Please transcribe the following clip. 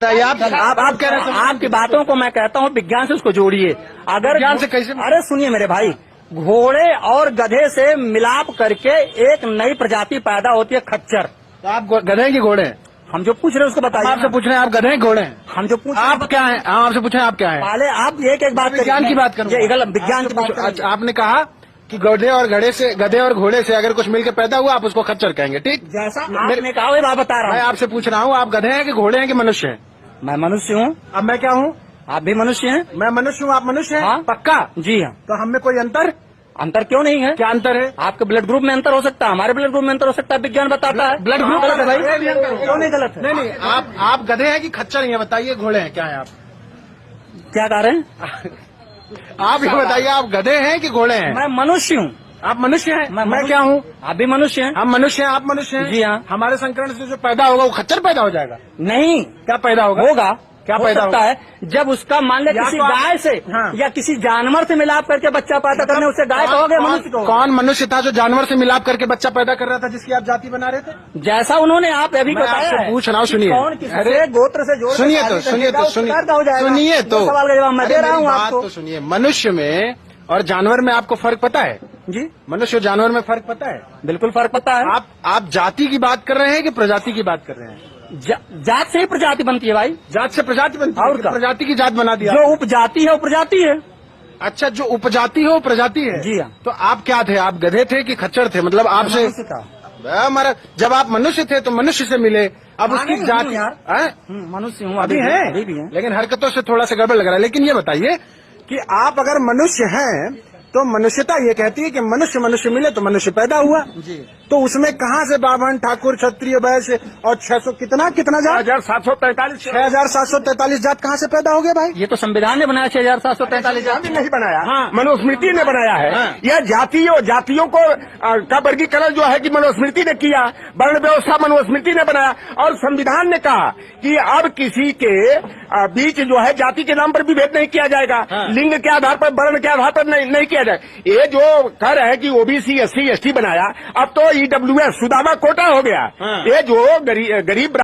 आप कह रहे हैं आपकी बातों को मैं कहता हूँ विज्ञान से उसको जोड़िए। अगर विज्ञान से कैसे? अरे सुनिए मेरे भाई, घोड़े और गधे से मिलाप करके एक नई प्रजाति पैदा होती है खच्चर। तो आप गधे की घोड़े हैं? हम जो पूछ रहे हैं उसको बताइए। आपसे पूछ रहे हैं आप गधे हैं घोड़े हैं? हम जो पूछ आप क्या हैं? हाँ, आपसे पूछ रहे हैं आप क्या हैं? पहले आप एक बात विज्ञान की बात करूँ, विज्ञान की बात। अच्छा, आपने कहा कि गधे और घोड़े से अगर कुछ मिलकर पैदा हुआ आप उसको खच्चर कहेंगे, ठीक? जैसा आपने कहा वही बात बता रहा हूँ। मैं आपसे पूछ रहा हूँ आप गधे हैं कि घोड़े हैं कि मनुष्य हैं? मैं मनुष्य हूँ। अब मैं क्या हूँ? आप भी मनुष्य हैं। मैं मनुष्य हूँ, आप मनुष्य हैं? हाँ। पक्का? जी हाँ। तो हम में कोई अंतर क्यों नहीं है? क्या अंतर है? आपके ब्लड ग्रुप में अंतर हो सकता है, हमारे ब्लड ग्रुप में अंतर हो सकता है, विज्ञान बताता है। ब्लड ग्रुप गलत है भाई, क्यों नहीं गलत है? नहीं, आप गधे हैं कि खच्चर हैं? बताइए, घोड़े हैं, क्या है आप? क्या कह रहे हैं? आप ये बताइए, आप गधे हैं कि घोड़े हैं? मैं मनुष्य हूँ। आप मनुष्य हैं? मैं क्या हूँ? आप भी मनुष्य हैं। हम मनुष्य हैं, आप मनुष्य हैं? जी हाँ। हमारे संकरण से जो पैदा होगा वो खच्चर पैदा हो जाएगा? नहीं, क्या पैदा होगा? क्या हो पैदा सकता होगा? है जब उसका मान लिया किसी गाय से या किसी जानवर से मिलाप करके बच्चा पैदा करने, उससे गाय कहोगे मनुष्य कहोगे? कौन मनुष्य था जो जानवर से मिलाप करके बच्चा पैदा कर रहा था जिसकी आप जाति बना रहे थे? जैसा उन्होंने आप अभी बताया है। पूछ रहा हूँ, सुनिए। कौन किससे गोत्र से जोड़ सुनिए तो सवाल का जवाब मैं दे रहा हूँ आपको। सुनिए, मनुष्य में और जानवर में आपको फर्क पता है? जी, मनुष्य और जानवर में फर्क पता है? बिल्कुल फर्क पता है। आप जाति की बात कर रहे हैं कि प्रजाति की बात कर रहे हैं? जात से ही प्रजाति बनती है भाई। जात से प्रजाति बनती है? और प्रजाति की जात बना दिया? जो उपजाति है वो प्रजाति है। अच्छा, जो उपजाति हो प्रजाति है? जी हाँ। तो आप क्या थे? आप गधे थे कि खच्चर थे? मतलब आपसे हमारा, जब आप मनुष्य थे तो मनुष्य से मिले, अब उसकी जाति मनुष्य हूँ, अभी है, लेकिन हरकतों से थोड़ा सा गड़बड़ लग रहा है। लेकिन ये बताइए कि आप अगर मनुष्य हैं तो मनुष्यता ये कहती है कि मनुष्य मिले तो मनुष्य पैदा हुआ जी। तो उसमें कहाँ से बाभन, ठाकुर, क्षत्रिय, वैश्य और 600 कितना जात? 6743 जात कहाँ से पैदा हो गया भाई? ये तो संविधान ने बनाया, 6743 जात नहीं बनाया। हाँ। मनुस्मृति ने बनाया है। हाँ। यह जातियों को का वर्गीकरण जो है कि मनुस्मृति ने किया, वर्ण व्यवस्था मनुस्मृति ने बनाया, और संविधान ने कहा कि अब किसी के बीच जो है जाति के नाम पर भी भेद नहीं किया जाएगा। हाँ। लिंग के आधार पर, वर्ण के आधार पर नहीं किया जाएगा। ये जो कह रहे हैं कि ओबीसी SC ST बनाया, अब तो EWS सुदामा कोटा हो गया। हाँ। ये जो गरीब